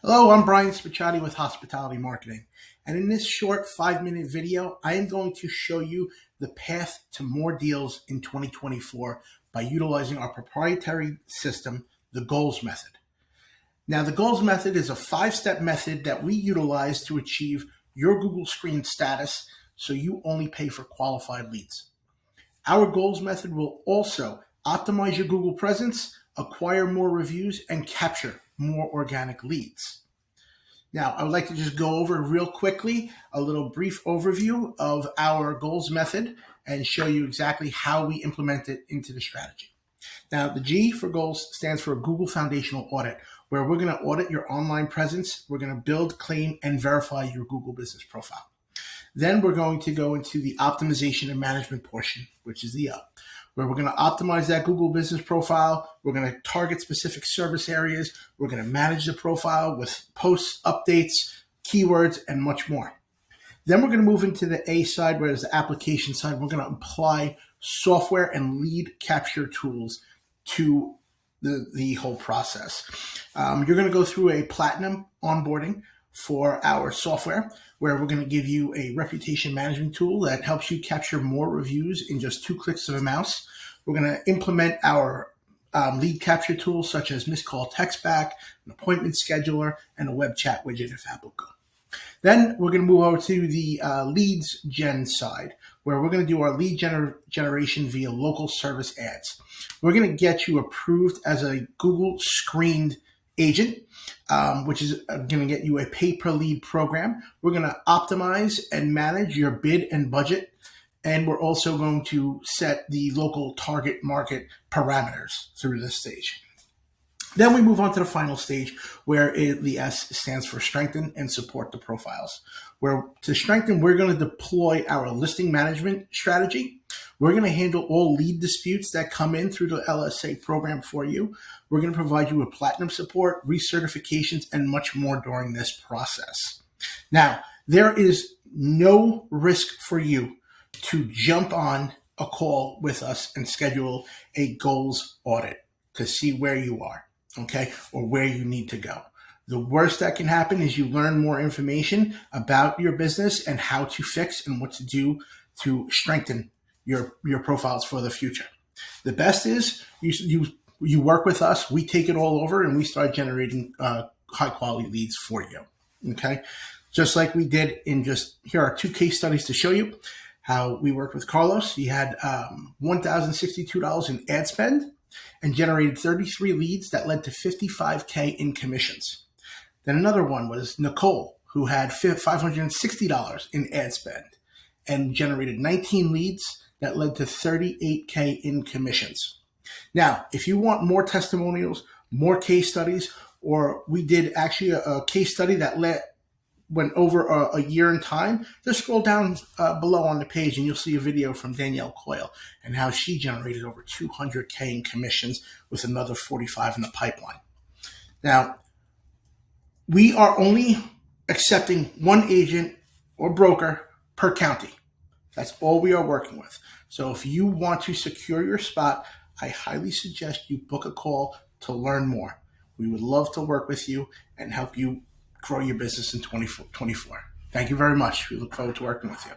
Hello, I'm Brian Spicciati with Hospitality Marketing. And in this short 5-minute video, I am going to show you the path to more deals in 2024 by utilizing our proprietary system, the G.O.A.L.S Method. Now, the G.O.A.L.S Method is a 5-step method that we utilize to achieve your Google screen status so you only pay for qualified leads. Our G.O.A.L.S Method will also optimize your Google presence, acquire more reviews, and capture more organic leads. Now, I would like to just go over real quickly a little brief overview of our G.O.A.L.S Method and show you exactly how we implement it into the strategy. Now, the G for G.O.A.L.S stands for Google Foundational Audit, where we're going to audit your online presence. We're going to build, claim, and verify your Google business profile. Then we're going to go into the optimization and management portion, which is the L, where we're going to optimize that Google business profile. We're going to target specific service areas. We're going to manage the profile with posts, updates, keywords, and much more. Then we're going to move into the A side, where is the application side. We're going to apply software and lead capture tools to the whole process. You're going to go through a platinum onboarding for our software, where we're going to give you a reputation management tool that helps you capture more reviews in just 2 clicks of a mouse. We're going to implement our lead capture tools such as missed call text back, an appointment scheduler, and a web chat widget if applicable. Then we're going to move over to the leads gen side, where we're going to do our lead generation via local service ads. We're going to get you approved as a Google screened agent, which is going to get you a pay-per-lead program. We're going to optimize and manage your bid and budget, and we're also going to set the local target market parameters through this stage. Then we move on to the final stage, where the S stands for strengthen and support the profiles. Where to strengthen, we're going to deploy our listing management strategy. We're going to handle all lead disputes that come in through the LSA program for you. We're going to provide you with platinum support, recertifications, and much more during this process. Now, there is no risk for you to jump on a call with us and schedule a G.O.A.L.S audit to see where you are. Okay, or where you need to go. The worst that can happen is you learn more information about your business and how to fix and what to do to strengthen your profiles for the future. The best is you work with us, we take it all over, and we start generating high quality leads for you. Okay, just like we did in here are 2 case studies to show you how we worked with Carlos. He had $1,062 in ad spend and generated 33 leads that led to $55K in commissions. Then another one was Nicole, who had $560 in ad spend and generated 19 leads that led to $38K in commissions. Now, if you want more testimonials, more case studies, or we did actually a case study that went over a year in time, just scroll down below on the page and you'll see a video from Danielle Coyle and how she generated over 200K in commissions with another 45 in the pipeline. Now, we are only accepting 1 agent or broker per county. That's all we are working with. So if you want to secure your spot, I highly suggest you book a call to learn more. We would love to work with you and help you grow your business in 2024. Thank you very much. We look forward to working with you.